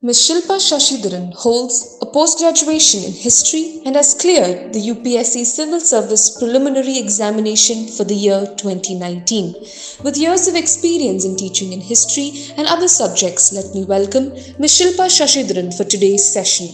Ms. Shilpa Shashidharan holds a post-graduation in history and has cleared the UPSC Civil Service Preliminary Examination for the year 2019. With years of experience in teaching in history and other subjects, let me welcome Ms. Shilpa Shashidharan for today's session.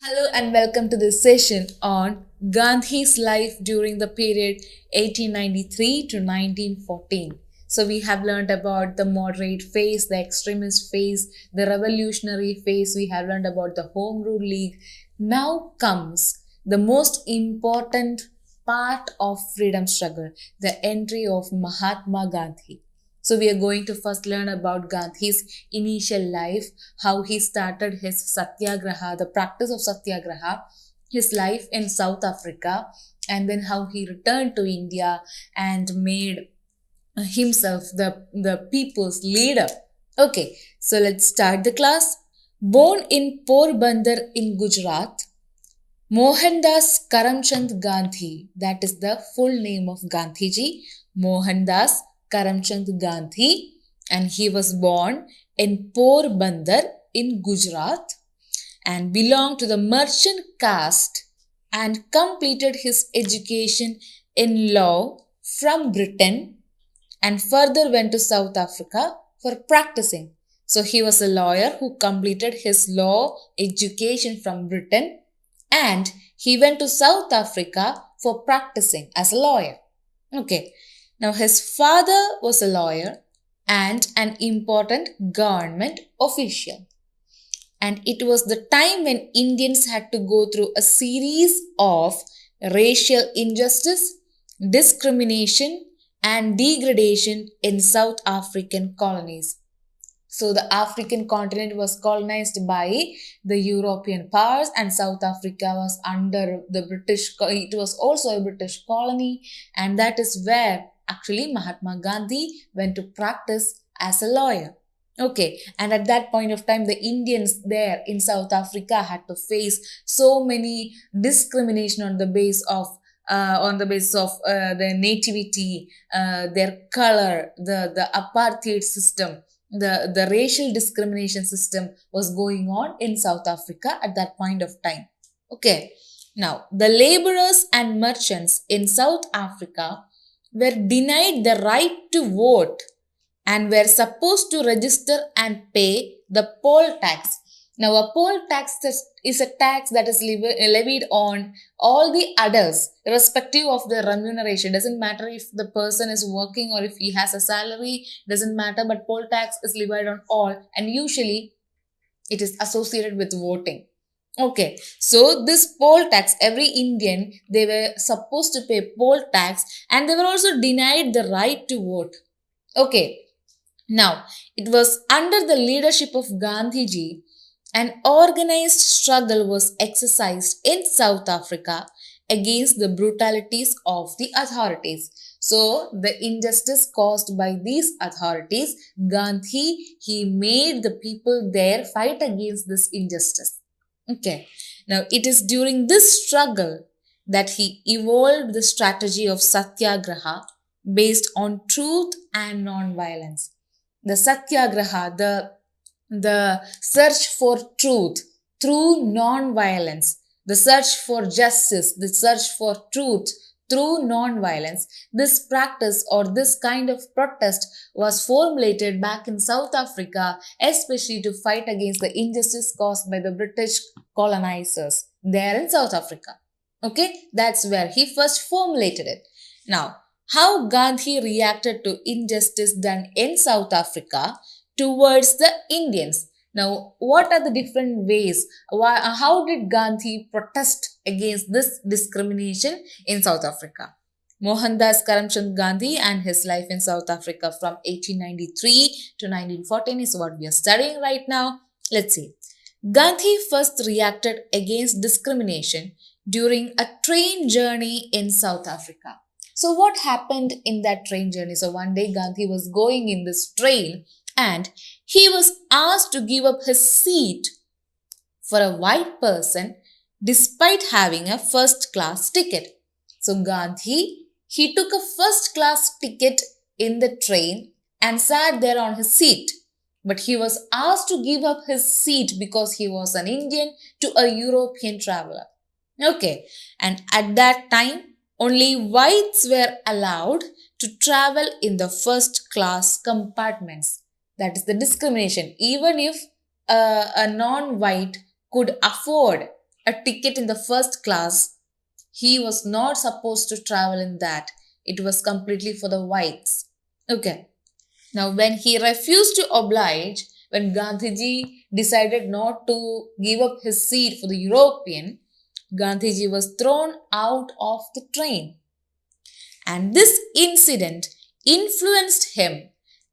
Hello and welcome to this session on Gandhi's life during the period 1893 to 1914. So we have learned about the moderate phase, the extremist phase, the revolutionary phase. We have learned about the Home Rule League. Now comes the most important part of freedom struggle, the entry of Mahatma Gandhi. So we are going to first learn about Gandhi's initial life, how he started his satyagraha, the practice of satyagraha, his life in South Africa, and then how he returned to India and made himself the people's leader. Okay, so let's start the class. Born in Porbandar in Gujarat, Mohandas Karamchand Gandhi, that is the full name of Gandhiji, Mohandas Karamchand Gandhi, and he was born in Porbandar in Gujarat and belonged to the merchant caste and completed his education in law from Britain and further went to South Africa for practicing. So he was a lawyer who completed his law education from Britain and he went to South Africa for practicing as a lawyer. Okay. Now his father was a lawyer and an important government official. And it was the time when Indians had to go through a series of racial injustice, discrimination, and degradation in South African colonies. So the African continent was colonized by the European powers and South Africa was under the British, it was also a British colony, and that is where actually Mahatma Gandhi went to practice as a lawyer. Okay, and at that point of time, the Indians there in South Africa had to face so many discrimination on the basis of their nativity, their color, the apartheid system, the racial discrimination system was going on in South Africa at that point of time. Okay, now the laborers and merchants in South Africa were denied the right to vote and were supposed to register and pay the poll tax. Now, a poll tax is a tax that is levied on all the adults, irrespective of their remuneration. Doesn't matter if the person is working or if he has a salary, doesn't matter, but poll tax is levied on all, and usually it is associated with voting. Okay, so this poll tax, every Indian, they were supposed to pay poll tax and they were also denied the right to vote. Okay, now, it was under the leadership of Gandhiji, an organized struggle was exercised in South Africa against the brutalities of the authorities. So, the injustice caused by these authorities, Gandhi, he made the people there fight against this injustice. Okay, now it is during this struggle that he evolved the strategy of satyagraha based on truth and non-violence. The satyagraha, the search for truth through non-violence, the search for justice, the search for truth through non-violence. This practice or this kind of protest was formulated back in South Africa, especially to fight against the injustice caused by the British colonizers there in South Africa. Okay, that's where he first formulated it. Now, how Gandhi reacted to injustice done in South Africa towards the Indians. Now, what are the different ways? How did Gandhi protest against this discrimination in South Africa? Mohandas Karamchand Gandhi and his life in South Africa from 1893 to 1914 is what we are studying right now. Let's see. Gandhi first reacted against discrimination during a train journey in South Africa. So, what happened in that train journey? So, one day Gandhi was going in this train and he was asked to give up his seat for a white person despite having a first class ticket. So, Gandhi, he took a first class ticket in the train and sat there on his seat. but he was asked to give up his seat because he was an Indian to a European traveler. Okay, and at that time, only whites were allowed to travel in the first class compartments. That is the discrimination. Even if a non white could afford a ticket in the first class, he was not supposed to travel in that. It was completely for the whites. Okay. Now, when he refused to oblige, when Gandhiji decided not to give up his seat for the European, Gandhiji was thrown out of the train. And this incident influenced him,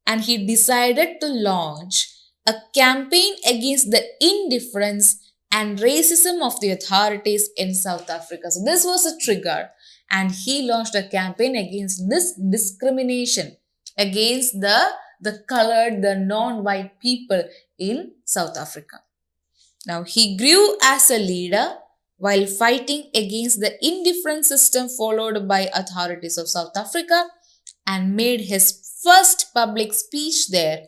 and he decided to launch a campaign against the indifference and racism of the authorities in South Africa. So, this was a trigger, and he launched a campaign against this discrimination against the colored, the non-white people in South Africa. Now, he grew as a leader while fighting against the indifferent system followed by authorities of South Africa and made his first public speech there,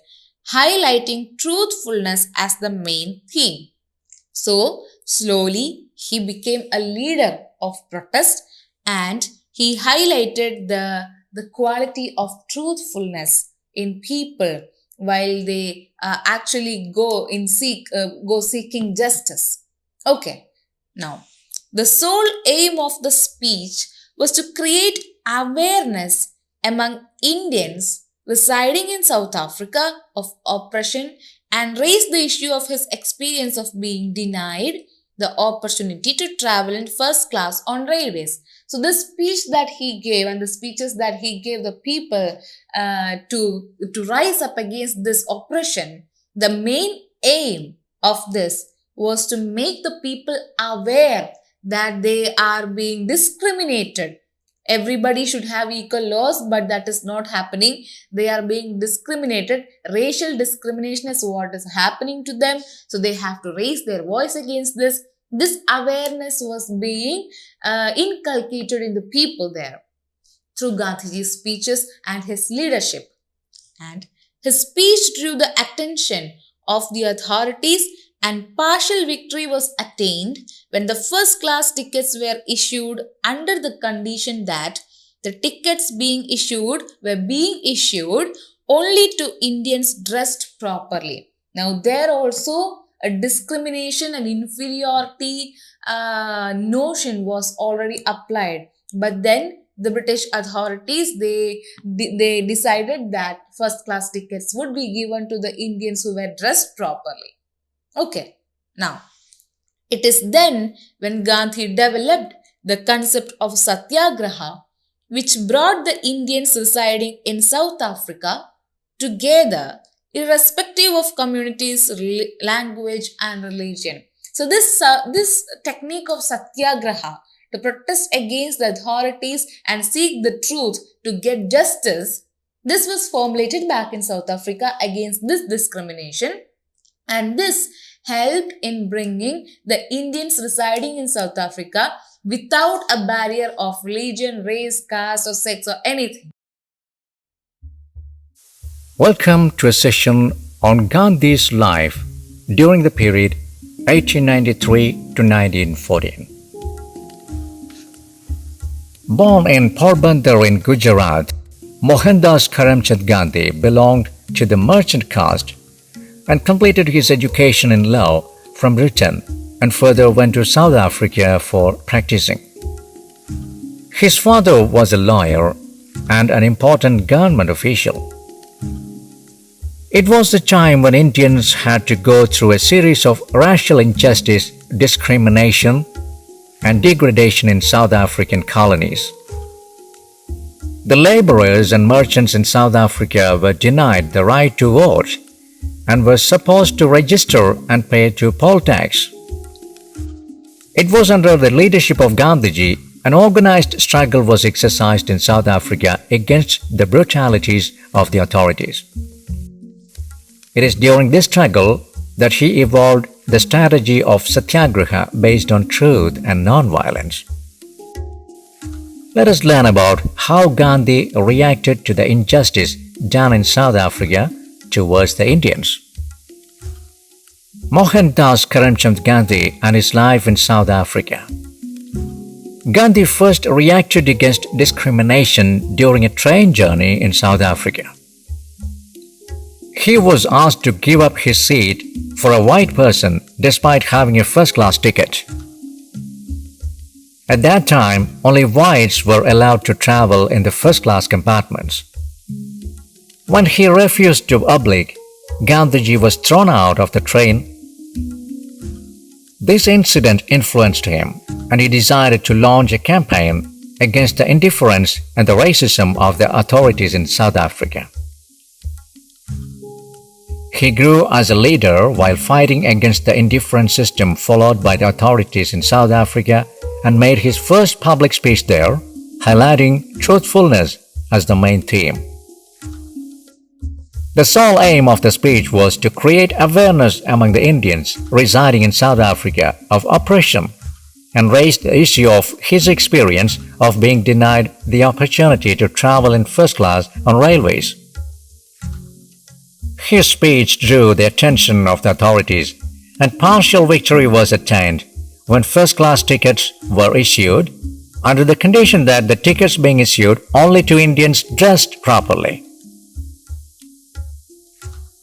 highlighting truthfulness as the main theme. So, slowly he became a leader of protest and he highlighted the quality of truthfulness in people while they actually go seeking justice. Okay. Now, the sole aim of the speech was to create awareness among Indians residing in South Africa of oppression and raise the issue of his experience of being denied the opportunity to travel in first class on railways. So, this speech that he gave and the speeches that he gave the people to rise up against this oppression, the main aim of this was to make the people aware that they are being discriminated. Everybody should have equal laws, but that is not happening. They are being discriminated. Racial discrimination is what is happening to them. So they have to raise their voice against this. This awareness was being inculcated in the people there through Gandhiji's speeches and his leadership. And his speech drew the attention of the authorities, and partial victory was attained when the first class tickets were issued under the condition that the tickets were being issued only to Indians dressed properly. Now, there also a discrimination and inferiority notion was already applied, but then the British authorities they decided that first class tickets would be given to the Indians who were dressed properly. Okay, now it is then when Gandhi developed the concept of satyagraha, which brought the Indians residing in South Africa together, irrespective of communities, language, and religion. So, this technique of satyagraha, to protest against the authorities and seek the truth to get justice, this was formulated back in South Africa against this discrimination, and this helped in bringing the Indians residing in South Africa without a barrier of religion, race, caste, or sex, or anything. Welcome to a session on Gandhi's life during the period 1893 to 1914. Born in Porbandar in Gujarat, Mohandas Karamchand Gandhi belonged to the merchant caste and completed his education in law from Britain and further went to South Africa for practicing. His father was a lawyer and an important government official. It was the time when Indians had to go through a series of racial injustice, discrimination, and degradation in South African colonies. The laborers and merchants in South Africa were denied the right to vote and were supposed to register and pay to poll tax. It was under the leadership of Gandhiji an organized struggle was exercised in South Africa against the brutalities of the authorities. It is during this struggle that he evolved the strategy of satyagraha based on truth and non-violence. Let us learn about how Gandhi reacted to the injustice done in South Africa towards the Indians. Mohandas Karamchand Gandhi and his life in South Africa. Gandhi first reacted against discrimination during a train journey in South Africa. He was asked to give up his seat for a white person despite having a first-class ticket. At that time, only whites were allowed to travel in the first-class compartments. When he refused to oblige, Gandhiji was thrown out of the train. This incident influenced him, and he decided to launch a campaign against the indifference and the racism of the authorities in South Africa. He grew as a leader while fighting against the indifferent system followed by the authorities in South Africa and made his first public speech there, highlighting truthfulness as the main theme. The sole aim of the speech was to create awareness among the Indians residing in South Africa of oppression and raise the issue of his experience of being denied the opportunity to travel in first class on railways. His speech drew the attention of the authorities, and partial victory was attained when first-class tickets were issued under the condition that the tickets being issued only to Indians dressed properly.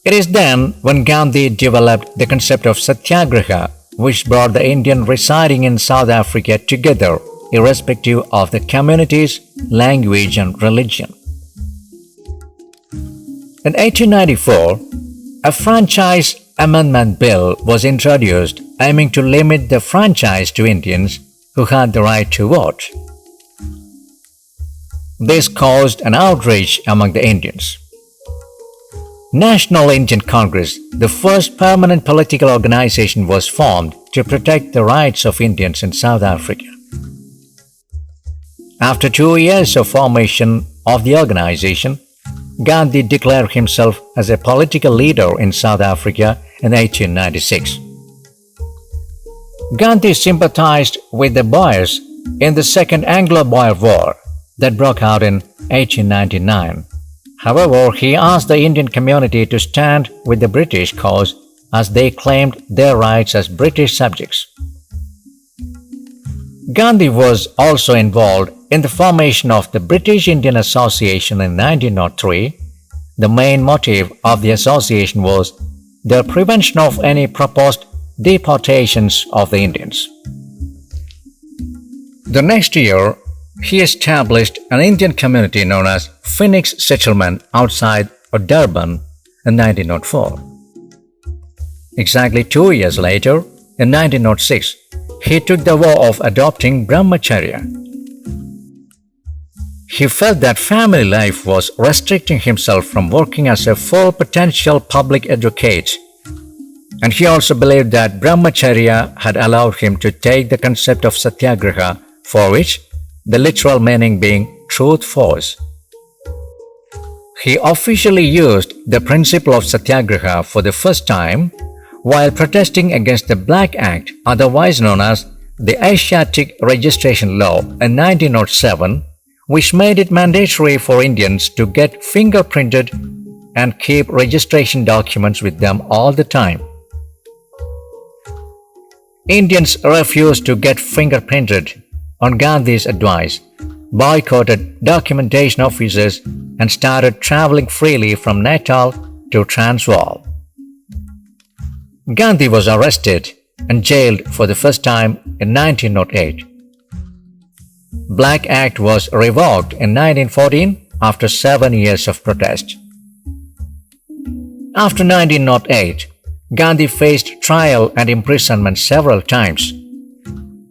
It is then when Gandhi developed the concept of Satyagraha, which brought the Indian residing in South Africa together irrespective of the community's language and religion. In 1894, a franchise amendment bill was introduced aiming to limit the franchise to Indians who had the right to vote. This caused an outrage among the Indians. National Indian Congress, the first permanent political organization, was formed to protect the rights of Indians in South Africa. After 2 years of formation of the organization, Gandhi declared himself as a political leader in South Africa in 1896. Gandhi sympathized with the Boers in the Second Anglo-Boer War that broke out in 1899. However, he asked the Indian community to stand with the British cause as they claimed their rights as British subjects. Gandhi was also involved in the formation of the British Indian Association in 1903. The main motive of the association was the prevention of any proposed deportations of the Indians. The next year, he established an Indian community known as Phoenix Settlement outside of Durban in 1904. Exactly 2 years later, in 1906, he took the vow of adopting Brahmacharya. He felt that family life was restricting himself from working as a full potential public advocate, and he also believed that Brahmacharya had allowed him to take the concept of Satyagraha, for which the literal meaning being truth force. He officially used the principle of Satyagraha for the first time while protesting against the Black Act, otherwise known as the Asiatic Registration Law in 1907, which made it mandatory for Indians to get fingerprinted and keep registration documents with them all the time. Indians refused to get fingerprinted on Gandhi's advice, boycotted documentation offices, and started traveling freely from Natal to Transvaal. Gandhi was arrested and jailed for the first time in 1908. Black Act was revoked in 1914 after 7 years of protest. After 1908, Gandhi faced trial and imprisonment several times.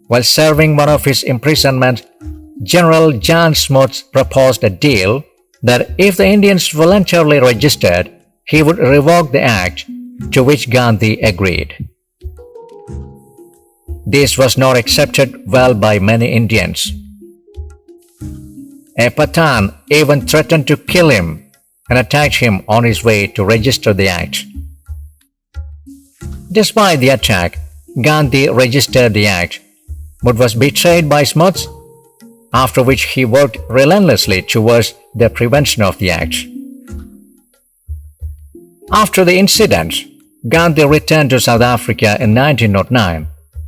While serving one of his imprisonments, General John Smuts proposed a deal that if the Indians voluntarily registered, he would revoke the act, to which Gandhi agreed. This was not accepted well by many Indians. A Pathan even threatened to kill him and attacked him on his way to register the act. Despite the attack, Gandhi registered the act, but was betrayed by Smuts, after which he worked relentlessly towards the prevention of the act. After the incident, Gandhi returned to South Africa in 1909,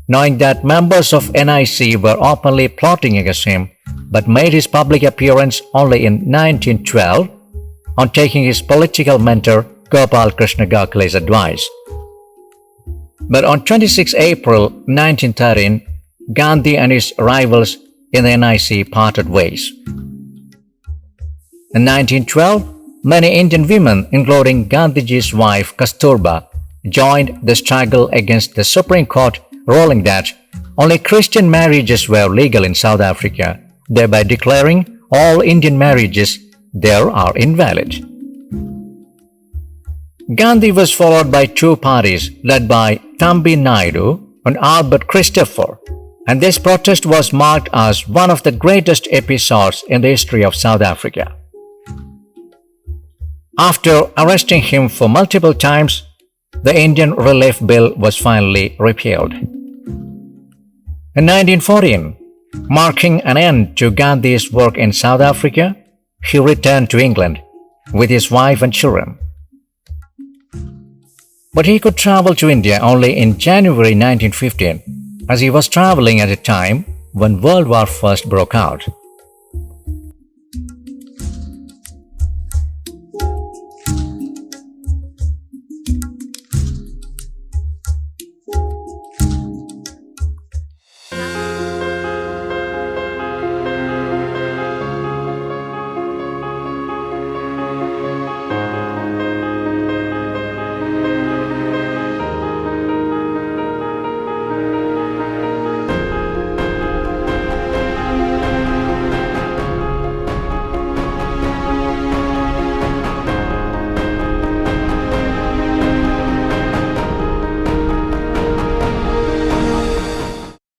knowing that members of NIC were openly plotting against him, but made his public appearance only in 1912 on taking his political mentor Gopal Krishna Gokhale's advice. But on 26 April 1913, Gandhi and his rivals in the NIC parted ways. In 1912, many Indian women, including Gandhiji's wife Kasturba, joined the struggle against the Supreme Court ruling that only Christian marriages were legal in South Africa, thereby declaring all Indian marriages there are invalid. Gandhi was followed by two parties led by Thambi Naidu and Albert Christopher, and this protest was marked as one of the greatest episodes in the history of South Africa. After arresting him for multiple times, the Indian Relief Bill was finally repealed. In 1914, marking an end to Gandhi's work in South Africa, he returned to England with his wife and children. But he could travel to India only in January 1915, as he was traveling at a time when World War I broke out.